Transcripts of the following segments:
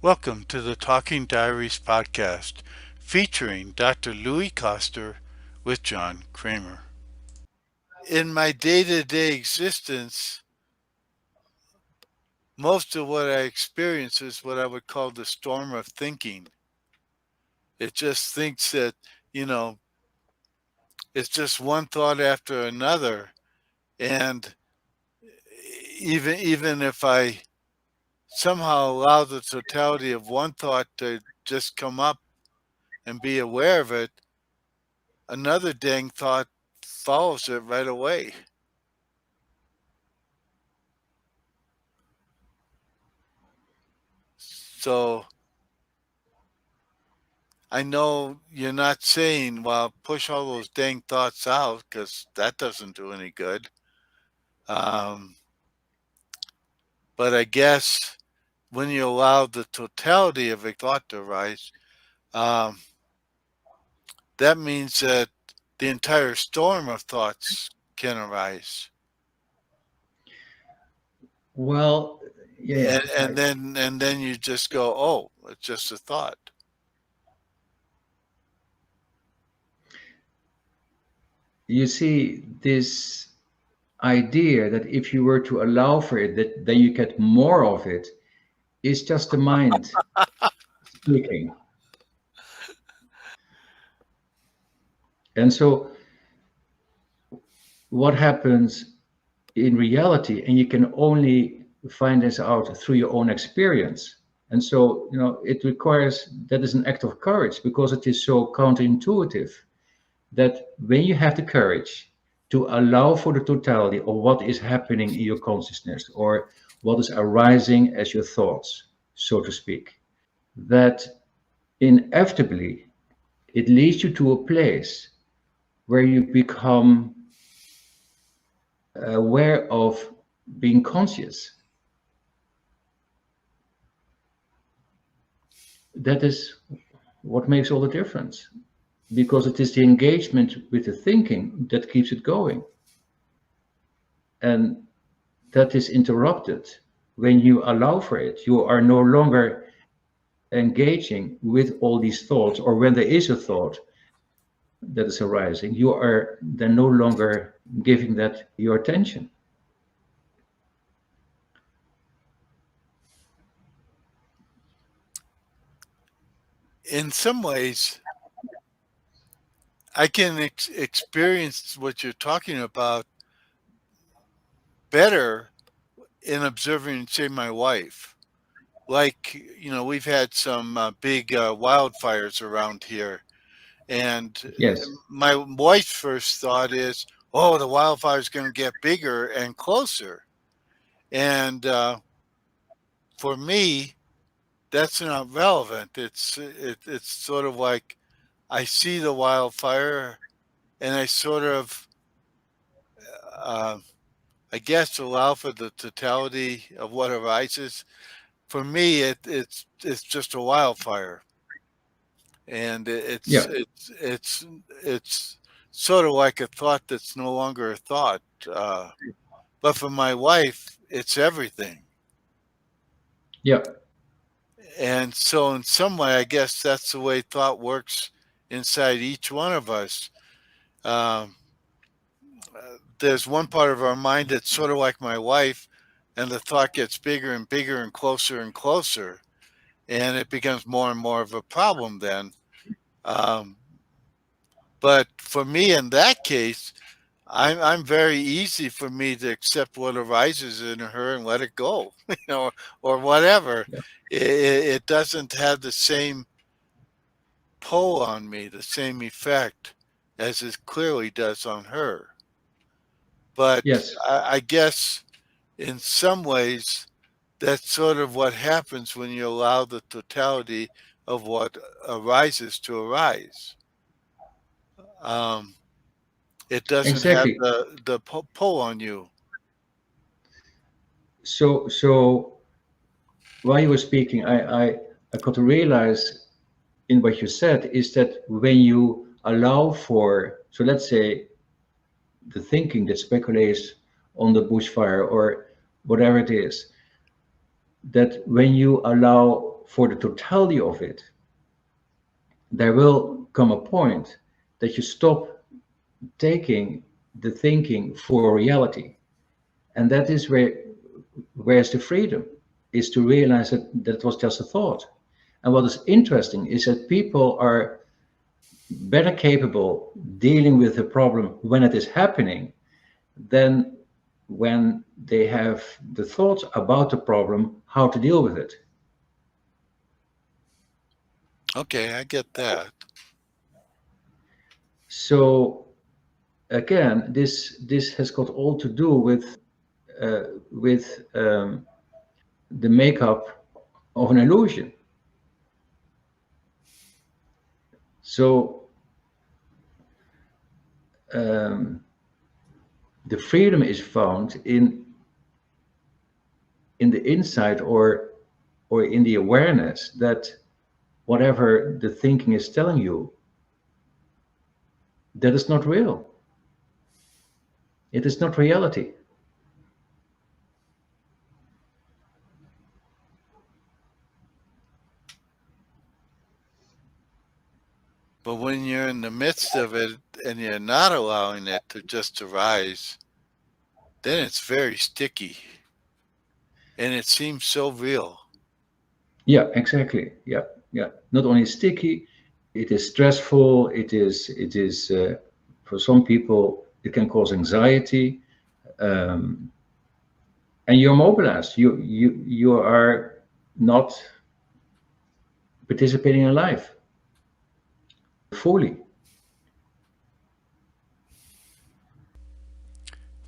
Welcome to the Talking Diaries podcast featuring Dr. Louis Koster with John Kremer. In my day to day existence, most of what I experience is what I would call the storm of thinking. It just thinks that, you know, it's just one thought after another. And even if I somehow allow the totality of one thought to just come up and be aware of it, another dang thought follows it right away. So I know you're not saying, well, push all those dang thoughts out because that doesn't do any good. Um, but I guess when you allow the totality of a thought to arise, um, that means that the entire storm of thoughts can arise. Well, yeah, And then you just go, oh, it's just a thought. you see this idea that if you were to allow for it, that then you get more of it, is just the mind speaking. And so, what happens in reality, and you can only find this out through your own experience. And so, it requires that is an act of courage because it is so counterintuitive that when you have the courage to allow for the totality of what is happening in your consciousness or what is arising as your thoughts, so to speak, that inevitably it leads you to a place where you become aware of being conscious. That is what makes all the difference because it is the engagement with the thinking that keeps it going. And that is interrupted when you allow for it. You are no longer engaging with all these thoughts, or when there is a thought that is arising, you are then no longer giving that your attention. In some ways, I can experience what you're talking about better in observing, say, my wife. Like, we've had some big wildfires around here. And Yes. my wife's first thought is, oh, the wildfire's going to get bigger and closer. And for me, that's not relevant. It's sort of like I see the wildfire and I sort of, uh, I guess, allow for the totality of what arises. For me, it's just a wildfire, and Yeah. it's sort of like a thought that's no longer a thought. But for my wife, it's everything, Yeah. and so in some way, I guess that's the way thought works inside each one of us. Um, there's one part of our mind that's sort of like my wife, and the thought gets bigger and bigger and closer, and it becomes more and more of a problem then. Um, but for me, in that case, I'm very easy for me to accept what arises in her and let it go, or whatever. Yeah. It doesn't have the same pull on me, the same effect as it clearly does on her. But Yes. I guess in some ways, that's sort of what happens when you allow the totality of what arises to arise. Um, it doesn't have Exactly. the pull on you. So while you were speaking, I got to realize in what you said is that when you allow for, so let's say the thinking that speculates on the bushfire or whatever it is, that when you allow for the totality of it, there will come a point that you stop taking the thinking for reality. And that is where's the freedom, is to realize that it was just a thought. And what is interesting is that people are better capable dealing with the problem when it is happening than when they have the thoughts about the problem, how to deal with it. Okay, I get that. So again, this has got all to do with the makeup of an illusion. So the freedom is found in the insight or in the awareness that whatever the thinking is telling you, that is not real. It is not reality. But when you're in the midst of it and you're not allowing it to just arise, then it's very sticky and it seems so real. Yeah, exactly. Yeah, yeah. Not only sticky, it is stressful. It is for some people it can cause anxiety, um, and you're mobilized. You are not participating in life fully.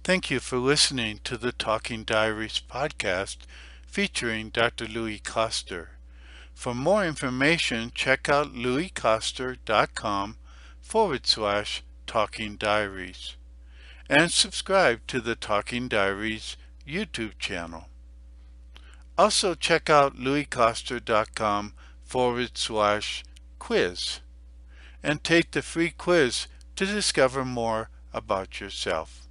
Thank you for listening to the Talking Diaries podcast featuring Dr. Louis Koster. For more information, check out louiskoster.com/talking diaries and subscribe to the Talking Diaries YouTube channel. Also, check out louiskoster.com/quiz and take the free quiz to discover more about yourself.